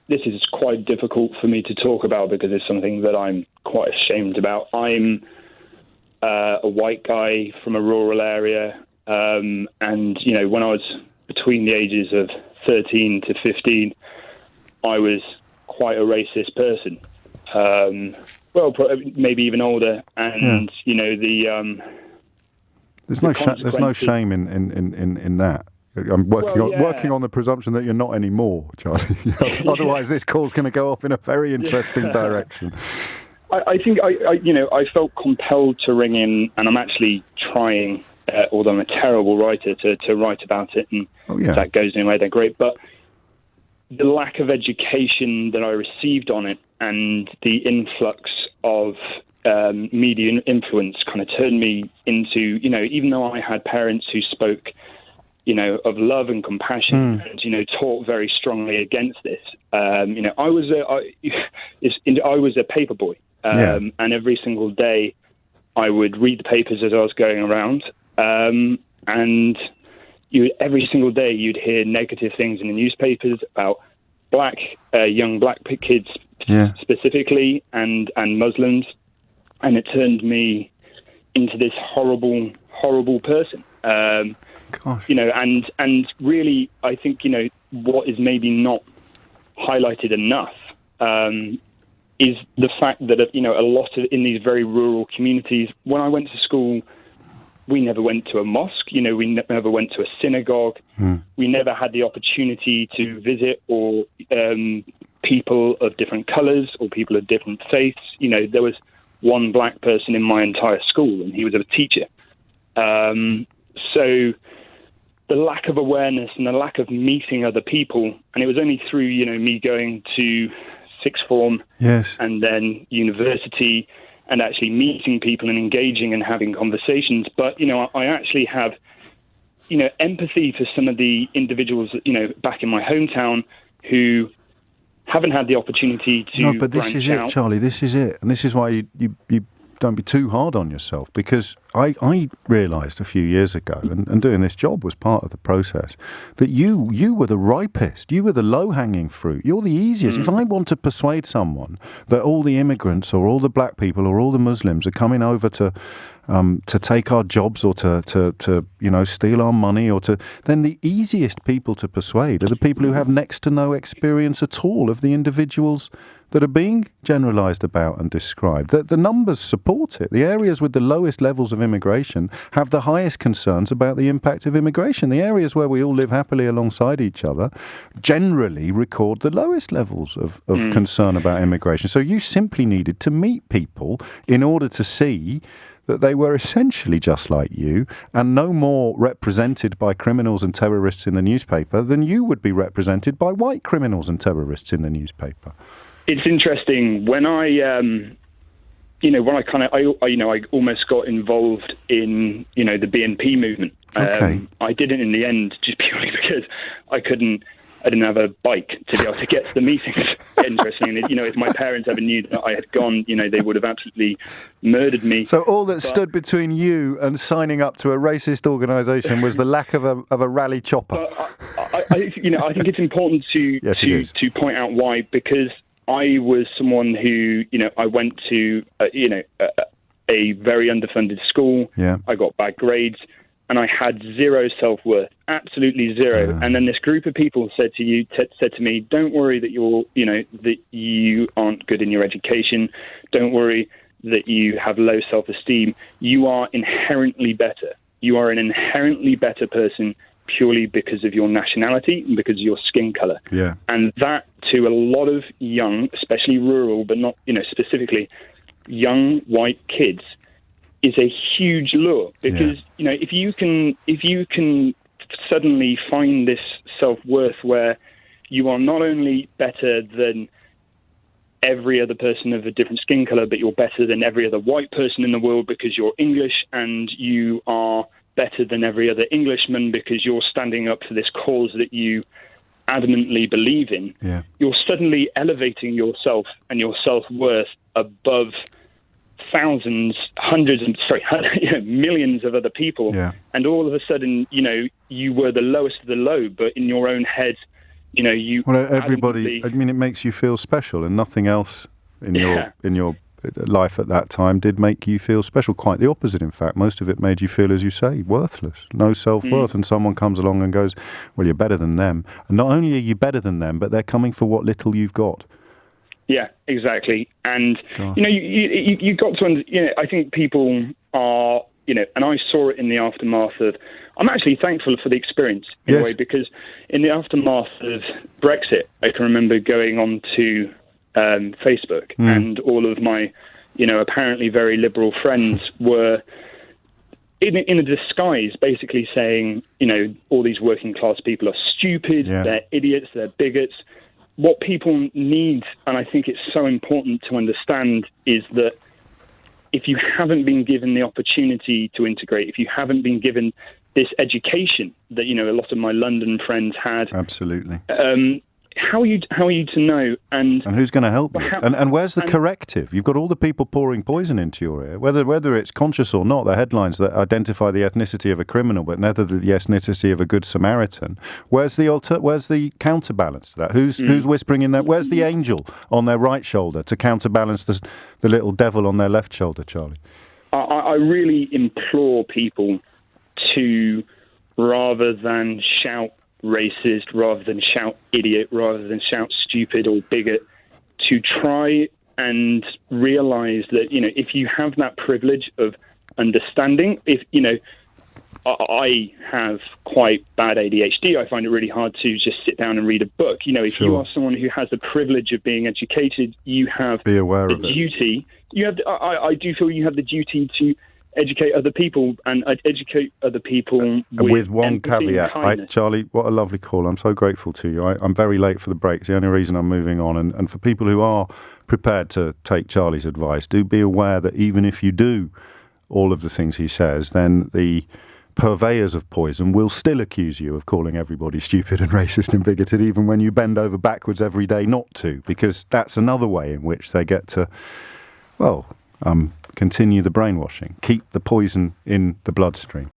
this is quite difficult for me to talk about because it's something that I'm quite ashamed about. I'm a white guy from a rural area, and when I was between the ages of 13 to 15, I was quite a racist person. Maybe even older, and there's no shame in that. I'm working on the presumption that you're not anymore, Charlie. Otherwise, this call's going to go off in a very interesting direction. I think I felt compelled to ring in, and I'm actually trying, although I'm a terrible writer, to write about it. And if that goes anyway, then great. But the lack of education that I received on it and the influx of media influence kind of turned me into, even though I had parents who spoke, of love and compassion and, taught very strongly against this, I was a paper boy. And every single day I would read the papers as I was going around. And every single day you'd hear negative things in the newspapers about young black kids specifically and Muslims. And it turned me into this horrible, horrible person. Gosh. And really, I think, what is maybe not highlighted enough is the fact that, a lot of in these very rural communities, when I went to school, we never went to a mosque, we never went to a synagogue. We never had the opportunity to visit or people of different colours or people of different faiths. There was one black person in my entire school, and he was a teacher. So the lack of awareness and the lack of meeting other people, and it was only through, me going to sixth form and then university and actually meeting people and engaging and having conversations. But, I actually have, empathy for some of the individuals, back in my hometown who haven't had the opportunity to No, but this is out. It, Charlie, this is it. And this is why you don't be too hard on yourself, because I realised a few years ago, and doing this job was part of the process, that you were the ripest, you were the low-hanging fruit, you're the easiest. If I want to persuade someone that all the immigrants or all the black people or all the Muslims are coming over to take our jobs or to steal our money then the easiest people to persuade are the people who have next to no experience at all of the individuals that are being generalised about and described. The numbers support it. The areas with the lowest levels of immigration have the highest concerns about the impact of immigration. The areas where we all live happily alongside each other generally record the lowest levels of concern about immigration. So you simply needed to meet people in order to see that they were essentially just like you and no more represented by criminals and terrorists in the newspaper than you would be represented by white criminals and terrorists in the newspaper. It's interesting when I almost got involved in, the BNP movement. I didn't in the end just purely because I didn't have a bike to be able to get to the meetings. Interesting. And, if my parents ever knew that I had gone, they would have absolutely murdered me. So all that stood between you and signing up to a racist organisation was the lack of a rally chopper. I think it's important to point out why, because I was someone who, I went to, a very underfunded school. Yeah. I got bad grades. And I had zero self-worth, absolutely zero. Yeah. And then this group of people said to me, "Don't worry that that you aren't good in your education. Don't worry that you have low self-esteem. You are inherently better. You are an inherently better person purely because of your nationality and because of your skin color." Yeah. And that, to a lot of young, especially rural, but not specifically young white kids, is a huge lure, because if you can suddenly find this self-worth where you are not only better than every other person of a different skin color, but you're better than every other white person in the world because you're English, and you are better than every other Englishman because you're standing up for this cause that you adamantly believe in, you're suddenly elevating yourself and your self-worth above thousands, millions of other people. Yeah. And all of a sudden, you were the lowest of the low, but in your own head, Everybody. I mean, it makes you feel special, and nothing else in your life at that time did make you feel special. Quite the opposite, in fact. Most of it made you feel, as you say, worthless, no self-worth. And someone comes along and goes, "Well, you're better than them." And not only are you better than them, but they're coming for what little you've got. Yeah, exactly. And you got to. I think people are. And I saw it in the aftermath of. I'm actually thankful for the experience in a way, because in the aftermath of Brexit, I can remember going on to Facebook, and all of my, apparently very liberal friends were in a disguise, basically saying, all these working class people are stupid, they're idiots, they're bigots. What people need, and I think it's so important to understand, is that if you haven't been given the opportunity to integrate, if you haven't been given this education that, a lot of my London friends had. Absolutely. How are you to know? And who's going to help you? And where's the corrective? You've got all the people pouring poison into your ear, whether it's conscious or not. The headlines that identify the ethnicity of a criminal, but never the ethnicity of a good Samaritan. Where's the counterbalance to that? Who's whispering in there? Where's the angel on their right shoulder to counterbalance the little devil on their left shoulder, Charlie? I really implore people to, rather than shout racist, rather than shout idiot, rather than shout stupid or bigot, to try and realise that, if you have that privilege of understanding, I have quite bad ADHD. I find it really hard to just sit down and read a book. If you are someone who has the privilege of being educated, you have be aware the of it. duty. You have. I do feel you have the duty to educate other people, and educate other people with one caveat. Charlie, what a lovely call. I'm so grateful to you. I'm very late for the break. It's the only reason I'm moving on. And for people who are prepared to take Charlie's advice, do be aware that even if you do all of the things he says, then the purveyors of poison will still accuse you of calling everybody stupid and racist and bigoted, even when you bend over backwards every day not to, because that's another way in which they get to, continue the brainwashing, keep the poison in the bloodstream.